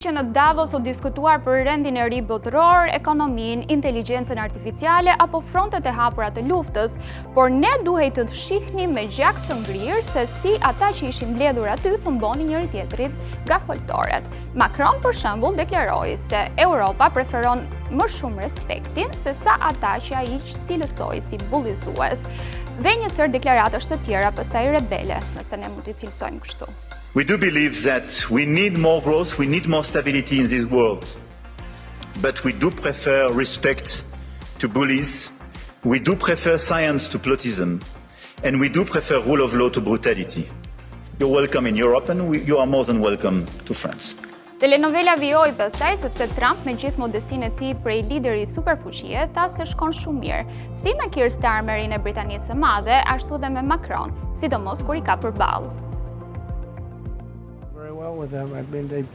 Që në Davos u diskutuar për rendin e ri botëror, ekonominë, inteligjencën artificiale apo frontet e hapura të luftës, por ne duhej të shihnim me gjak të ngrirë se si ata që ishin mbledhur aty thumbonin njëri tjetrit nga foltoret. Macron për shembull deklaroi se Europa preferon më shumë respektin se sa ata që ai cilësoi si bullizues. Dhe një sër deklaratash të tjera pasaj rebele, nëse ne mund t'i cilësojmë kështu. We do believe that we need more growth, we need more stability in this world. But we do prefer respect to bullies, we do prefer science to plotism, and we do prefer rule of law to brutality. You're welcome in Europe and you are more than welcome to France. Telenovela vijoi pastaj sepse Trump me gjithë modestinë e tij prej lideri superfuqie tha se shkon shumë mirë, si me Keir Starmerin e Britanisë së Madhe, ashtu dhe me Macron, sidomos kur I ka përballë. Well with them. I mean,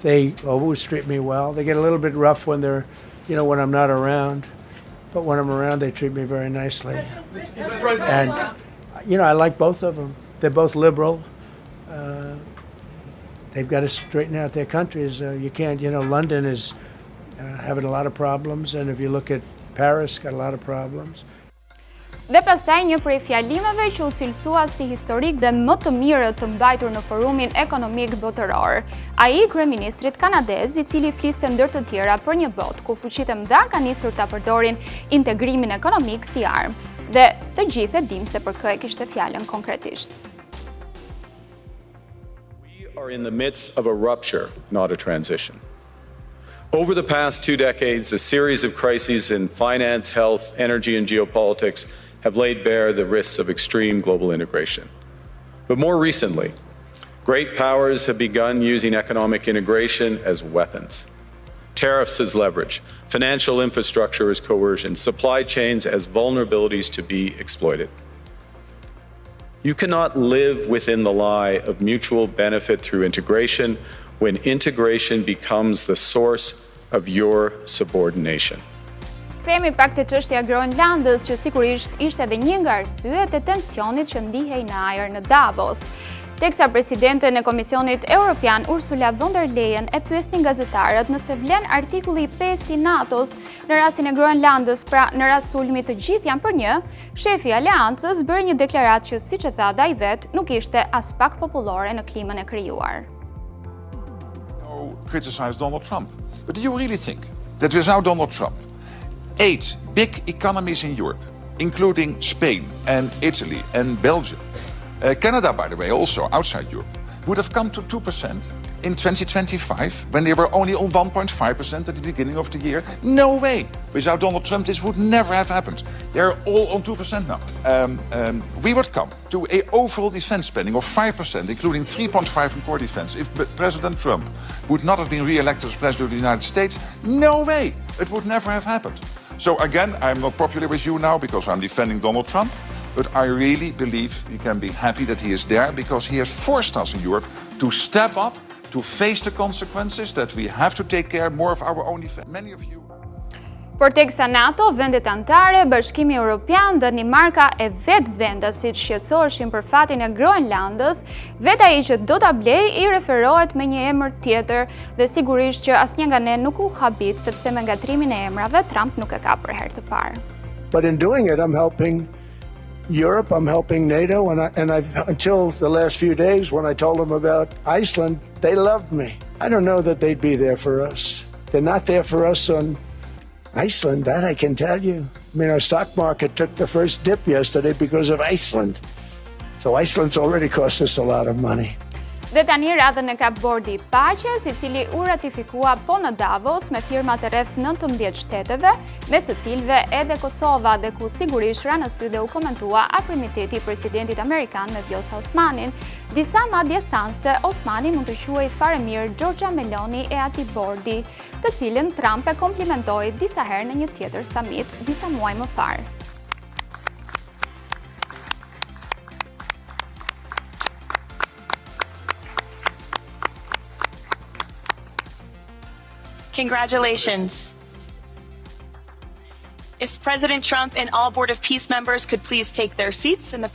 they always treat me well. They get a little bit rough when they're, when I'm not around, but when I'm around, they treat me very nicely. And I like both of them. They're both liberal. They've got to straighten out their countries. You can't, London is having a lot of problems, and if you look at Paris, got a lot of problems. Dhe pastaj një prej fjalimeve që u cilësua si historik dhe më të mirët të mbajtur në forumin ekonomik botëror. Ai kryeministrit kanadez, I cili fliste ndër të tjera për një botë ku fuqitë e mëdha kanë nisur ta përdorin integrimin ekonomik si armë. Dhe të gjithë e dim se për kë e kishte fjalën konkretisht. We are in the midst of a rupture, not a transition. Over the past 2 decades, a series of crises in finance, health, energy, and geopolitics have laid bare the risks of extreme global integration. But more recently, great powers have begun using economic integration as weapons. Tariffs as leverage, financial infrastructure as coercion, supply chains as vulnerabilities to be exploited. You cannot live within the lie of mutual benefit through integration when integration becomes the source of your subordination. Kthehemi pak te çështja e Groenlandës, që sigurisht ishte edhe një nga arsyet e tensionit që ndihej në ajër në Davos. Teksa presidente në Komisionit Evropian Ursula von der Leyen e pyesnin gazetarët nëse vlen artikulli 5 I NATO-s në rastin e Groenlandës, pra në rast sulmi të gjithë janë për një, shefi I aleancës bëri një deklaratë që siç e tha ai vet, nuk ishte as pak popullore në klimën e krijuar. Criticize Donald Trump. But do you really think that without Donald Trump, 8 big economies in Europe, including Spain and Italy and Belgium, Canada, by the way, also outside Europe, would have come to 2% in 2025 when they were only on 1.5% at the beginning of the year? No way. Without Donald Trump, this would never have happened. They're all on 2% now. We would come to an overall defense spending of 5%, including 3.5% in core defense. If President Trump would not have been re-elected as President of the United States, no way. It would never have happened. So again, I'm not popular with you now because I'm defending Donald Trump, but I really believe we can be happy that he is there because he has forced us in Europe to step up, to face the consequences, that we have to take care more of our own defense. Many of you... Por teksa NATO, vendet anëtare, Bashkimi Evropian, Danimarka e vetë vendasit shqetësoheshin për fatin e Groenlandës, vetë ai që do ta blej I referohet me një emër tjetër dhe sigurisht që asnjë nga ne nuk u habit sepse me ngatrimin e emrave Trump nuk e ka për herë të parë. But in doing it, I'm helping Europe, I'm helping NATO, and I've until the last few days when I told them about Iceland, they loved me. I don't know that they'd be there for us. They're not there for us on Iceland, that I can tell you. I mean, our stock market took the first dip yesterday because of Iceland. So Iceland's already cost us a lot of money. Dhe tani radhën e kap bordi I paqes, I cili u ratifikua po në Davos me firma të rreth 19 shteteve, me së cilëve edhe Kosova dhe ku sigurisht ra në sy dhe u komentua afrimiteti I presidentit amerikan me Vjosa Osmanin, disa madje thanë se Osmani mund të quajë fare mirë Giorgia Meloni e atij bordi, të cilën Trump e komplimentoi disa herë në një tjetër summit disa muaj më parë. Congratulations. If President Trump and all Board of Peace members could please take their seats in the...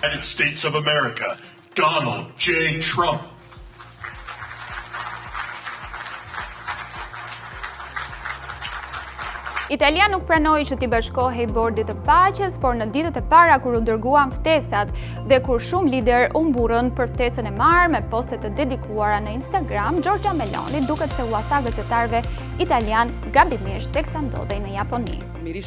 United States of America, Donald J. Trump. Italia nuk pranoi që t'i bashkohej Bordit të Paqes, por në ditët e para kur u dërguan ftesat dhe kur shumë lider u mburën për ftesën e marrë me poste të dedikuara në Instagram, Giorgia Meloni duket se u tha gazetarëve italian gabimisht teksa ndodhej në Japoni.